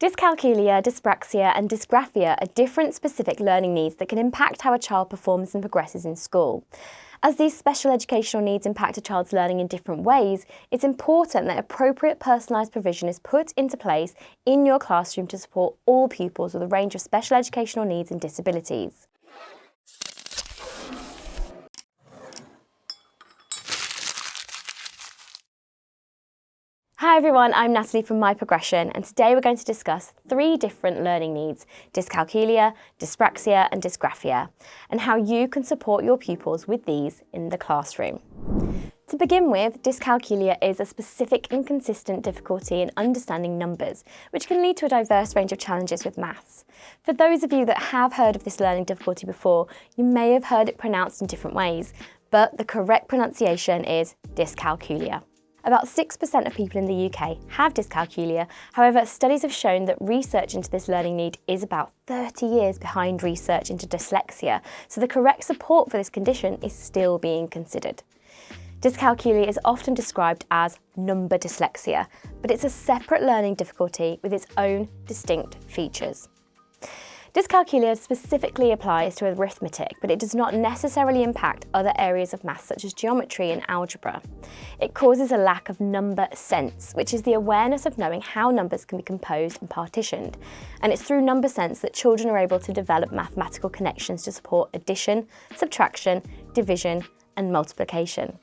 Dyscalculia, dyspraxia and dysgraphia are different specific learning needs that can impact how a child performs and progresses in school. As these special educational needs impact a child's learning in different ways, it's important that appropriate personalised provision is put into place in your classroom to support all pupils with a range of special educational needs and disabilities. Hi everyone, I'm Natalie from My Progression, and today we're going to discuss 3 different learning needs: dyscalculia, dyspraxia and dysgraphia, and how you can support your pupils with these in the classroom. To begin with, dyscalculia is a specific inconsistent difficulty in understanding numbers, which can lead to a diverse range of challenges with maths. For those of you that have heard of this learning difficulty before, you may have heard it pronounced in different ways, but the correct pronunciation is dyscalculia. About 6% of people in the UK have dyscalculia. However, studies have shown that research into this learning need is about 30 years behind research into dyslexia, so the correct support for this condition is still being considered. Dyscalculia is often described as number dyslexia, but it's a separate learning difficulty with its own distinct features. Dyscalculia specifically applies to arithmetic, but it does not necessarily impact other areas of maths such as geometry and algebra. It causes a lack of number sense, which is the awareness of knowing how numbers can be composed and partitioned. And it's through number sense that children are able to develop mathematical connections to support addition, subtraction, division, and multiplication.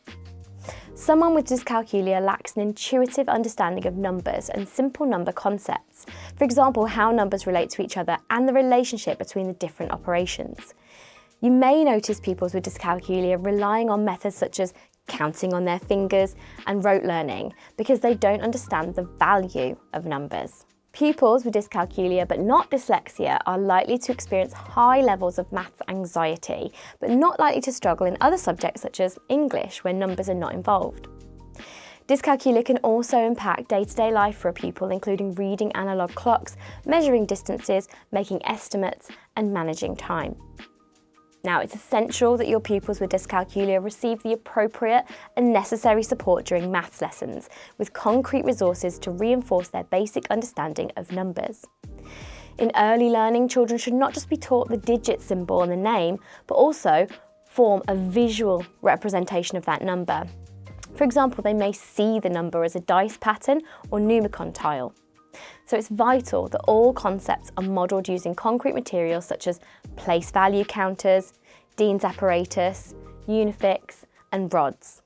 Someone with dyscalculia lacks an intuitive understanding of numbers and simple number concepts, for example, how numbers relate to each other and the relationship between the different operations. You may notice pupils with dyscalculia relying on methods such as counting on their fingers and rote learning because they don't understand the value of numbers. Pupils with dyscalculia but not dyslexia are likely to experience high levels of maths anxiety, but not likely to struggle in other subjects such as English where numbers are not involved. Dyscalculia can also impact day-to-day life for a pupil, including reading analogue clocks, measuring distances, making estimates, and managing time. Now, it's essential that your pupils with dyscalculia receive the appropriate and necessary support during maths lessons, with concrete resources to reinforce their basic understanding of numbers. In early learning, children should not just be taught the digit symbol and the name, but also form a visual representation of that number. For example, they may see the number as a dice pattern or numicon tile. So it's vital that all concepts are modelled using concrete materials such as place value counters, Dean's apparatus, unifix, and rods.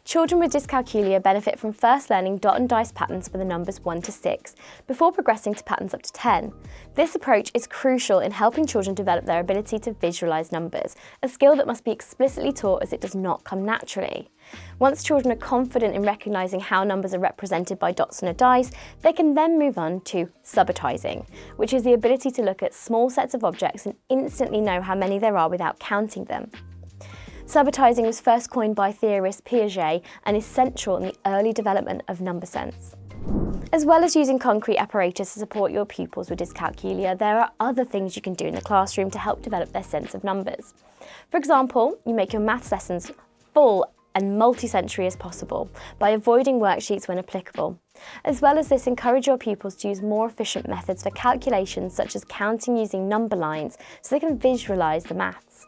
Children with dyscalculia benefit from first learning dot and dice patterns for the numbers 1 to 6, before progressing to patterns up to 10. This approach is crucial in helping children develop their ability to visualise numbers, a skill that must be explicitly taught as it does not come naturally. Once children are confident in recognising how numbers are represented by dots on a dice, they can then move on to subitizing, which is the ability to look at small sets of objects and instantly know how many there are without counting them. Subitizing was first coined by theorist Piaget and is central in the early development of number sense. As well as using concrete apparatus to support your pupils with dyscalculia, there are other things you can do in the classroom to help develop their sense of numbers. For example, you make your maths lessons full and multi-sensory as possible by avoiding worksheets when applicable. As well as this, encourage your pupils to use more efficient methods for calculations such as counting using number lines so they can visualise the maths.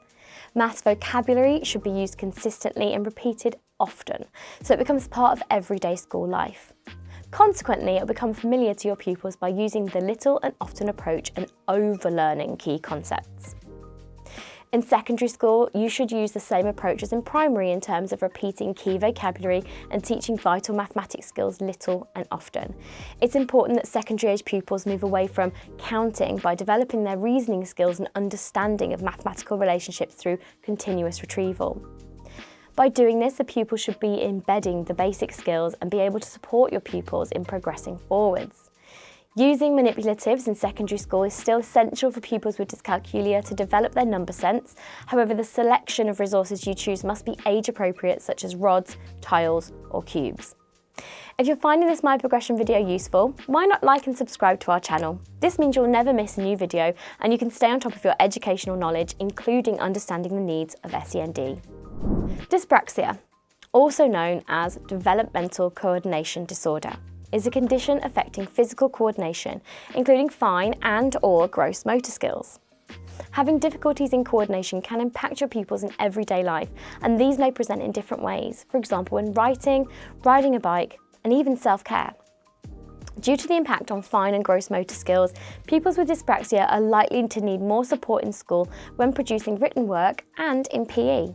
Maths vocabulary should be used consistently and repeated often, so it becomes part of everyday school life. Consequently, it will become familiar to your pupils by using the little and often approach and overlearning key concepts. In secondary school, you should use the same approach as in primary in terms of repeating key vocabulary and teaching vital mathematics skills little and often. It's important that secondary age pupils move away from counting by developing their reasoning skills and understanding of mathematical relationships through continuous retrieval. By doing this, the pupil should be embedding the basic skills and be able to support your pupils in progressing forwards. Using manipulatives in secondary school is still essential for pupils with dyscalculia to develop their number sense. However, the selection of resources you choose must be age appropriate, such as rods, tiles, or cubes. If you're finding this My Progression video useful, why not like and subscribe to our channel? This means you'll never miss a new video and you can stay on top of your educational knowledge, including understanding the needs of SEND. Dyspraxia, also known as developmental coordination disorder. is a condition affecting physical coordination, including fine and/or gross motor skills. Having difficulties in coordination can impact your pupils in everyday life, and these may present in different ways, for example when writing, riding a bike, and even self-care. Due to the impact on fine and gross motor skills, pupils with dyspraxia are likely to need more support in school when producing written work and in PE.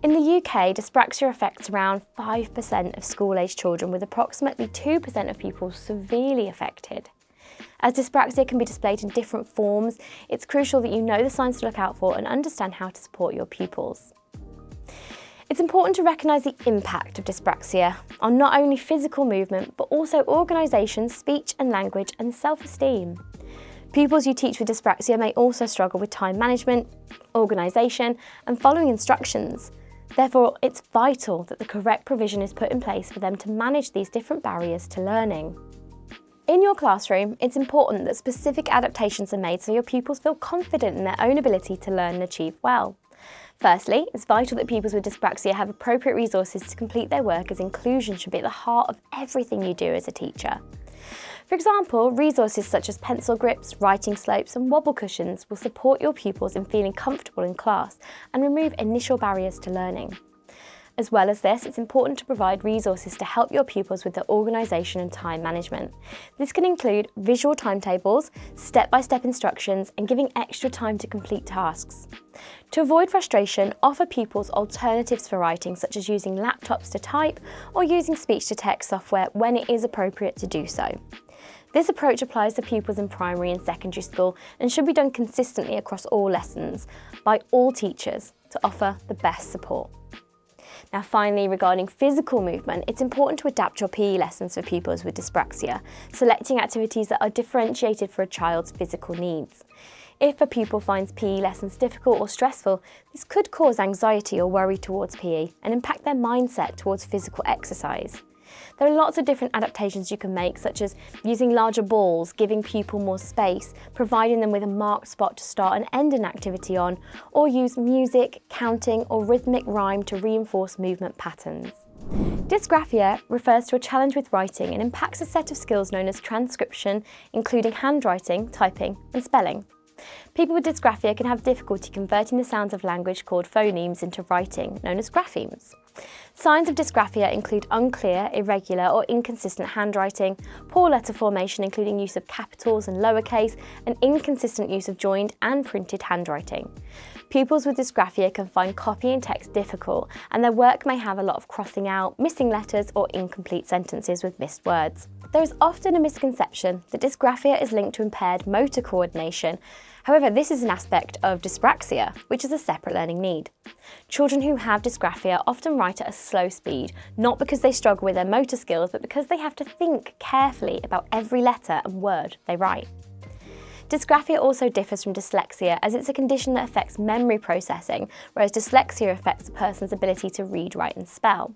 In the UK, dyspraxia affects around 5% of school-aged children, with approximately 2% of pupils severely affected. As dyspraxia can be displayed in different forms, it's crucial that you know the signs to look out for and understand how to support your pupils. It's important to recognise the impact of dyspraxia on not only physical movement, but also organisation, speech and language, and self-esteem. Pupils you teach with dyspraxia may also struggle with time management, organisation, and following instructions. Therefore, it's vital that the correct provision is put in place for them to manage these different barriers to learning. In your classroom, it's important that specific adaptations are made so your pupils feel confident in their own ability to learn and achieve well. Firstly, it's vital that pupils with dyspraxia have appropriate resources to complete their work, as inclusion should be at the heart of everything you do as a teacher. For example, resources such as pencil grips, writing slopes and wobble cushions will support your pupils in feeling comfortable in class and remove initial barriers to learning. As well as this, it's important to provide resources to help your pupils with their organisation and time management. This can include visual timetables, step-by-step instructions, and giving extra time to complete tasks. To avoid frustration, offer pupils alternatives for writing, such as using laptops to type or using speech-to-text software when it is appropriate to do so. This approach applies to pupils in primary and secondary school and should be done consistently across all lessons by all teachers to offer the best support. Now finally, regarding physical movement, it's important to adapt your PE lessons for pupils with dyspraxia, selecting activities that are differentiated for a child's physical needs. If a pupil finds PE lessons difficult or stressful, this could cause anxiety or worry towards PE and impact their mindset towards physical exercise. There are lots of different adaptations you can make, such as using larger balls, giving pupil more space, providing them with a marked spot to start and end an activity on, or use music, counting or rhythmic rhyme to reinforce movement patterns. Dysgraphia refers to a challenge with writing and impacts a set of skills known as transcription, including handwriting, typing and spelling. People with dysgraphia can have difficulty converting the sounds of language called phonemes into writing, known as graphemes. Signs of dysgraphia include unclear, irregular or inconsistent handwriting, poor letter formation including use of capitals and lowercase, and inconsistent use of joined and printed handwriting. Pupils with dysgraphia can find copying text difficult, and their work may have a lot of crossing out, missing letters or incomplete sentences with missed words. There is often a misconception that dysgraphia is linked to impaired motor coordination. However, this is an aspect of dyspraxia, which is a separate learning need. Children who have dysgraphia often write at a slow speed, not because they struggle with their motor skills, but because they have to think carefully about every letter and word they write. Dysgraphia also differs from dyslexia, as it's a condition that affects memory processing, whereas dyslexia affects a person's ability to read, write and spell.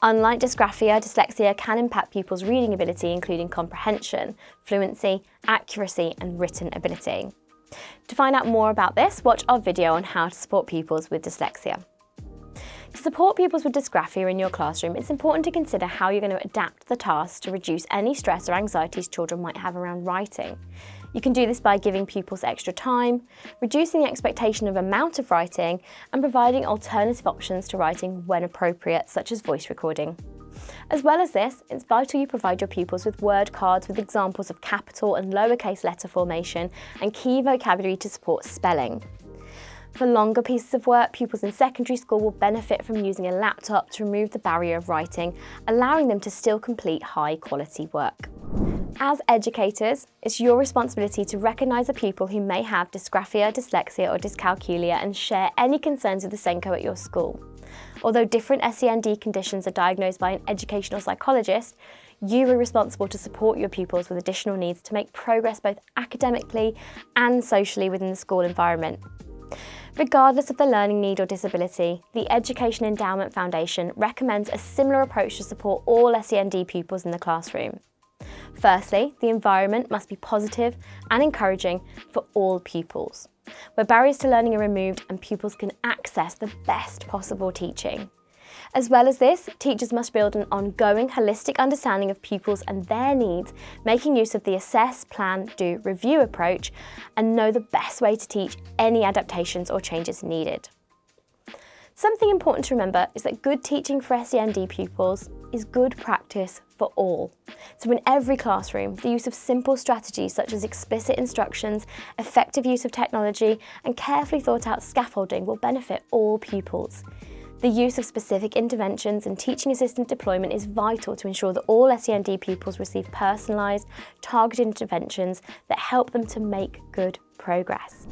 Unlike dysgraphia, dyslexia can impact pupils' reading ability, including comprehension, fluency, accuracy and written ability. To find out more about this, watch our video on how to support pupils with dyslexia. To support pupils with dysgraphia in your classroom, it's important to consider how you're going to adapt the tasks to reduce any stress or anxieties children might have around writing. You can do this by giving pupils extra time, reducing the expectation of amount of writing, and providing alternative options to writing when appropriate, such as voice recording. As well as this, it's vital you provide your pupils with word cards with examples of capital and lowercase letter formation and key vocabulary to support spelling. For longer pieces of work, pupils in secondary school will benefit from using a laptop to remove the barrier of writing, allowing them to still complete high-quality work. As educators, it's your responsibility to recognise a pupil who may have dysgraphia, dyslexia or dyscalculia and share any concerns with the SENCO at your school. Although different SEND conditions are diagnosed by an educational psychologist, you are responsible to support your pupils with additional needs to make progress both academically and socially within the school environment. Regardless of the learning need or disability, the Education Endowment Foundation recommends a similar approach to support all SEND pupils in the classroom. Firstly, the environment must be positive and encouraging for all pupils, where barriers to learning are removed and pupils can access the best possible teaching. As well as this, teachers must build an ongoing holistic understanding of pupils and their needs, making use of the assess, plan, do, review approach, and know the best way to teach any adaptations or changes needed. Something important to remember is that good teaching for SEND pupils is good practice for all. So in every classroom, the use of simple strategies such as explicit instructions, effective use of technology, and carefully thought out scaffolding will benefit all pupils. The use of specific interventions and teaching assistant deployment is vital to ensure that all SEND pupils receive personalised, targeted interventions that help them to make good progress.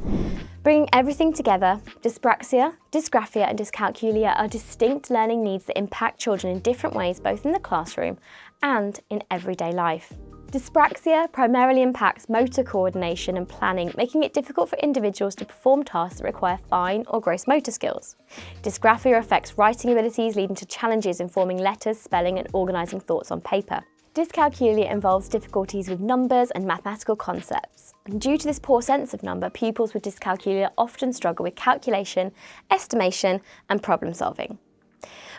Bringing everything together, dyspraxia, dysgraphia and dyscalculia are distinct learning needs that impact children in different ways both in the classroom and in everyday life. Dyspraxia primarily impacts motor coordination and planning, making it difficult for individuals to perform tasks that require fine or gross motor skills. Dysgraphia affects writing abilities, leading to challenges in forming letters, spelling and organising thoughts on paper. Dyscalculia involves difficulties with numbers and mathematical concepts. And due to this poor sense of number, pupils with dyscalculia often struggle with calculation, estimation and problem solving.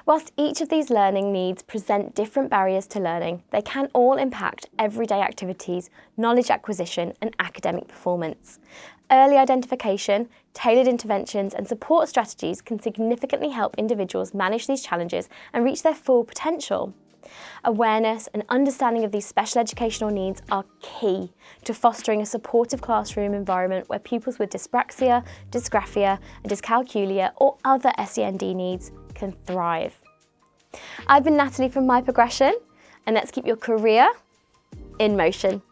Whilst each of these learning needs present different barriers to learning, they can all impact everyday activities, knowledge acquisition and academic performance. Early identification, tailored interventions and support strategies can significantly help individuals manage these challenges and reach their full potential. Awareness and understanding of these special educational needs are key to fostering a supportive classroom environment where pupils with dyspraxia, dysgraphia and dyscalculia or other SEND needs can thrive. I've been Natalie from My Progression, and let's keep your career in motion.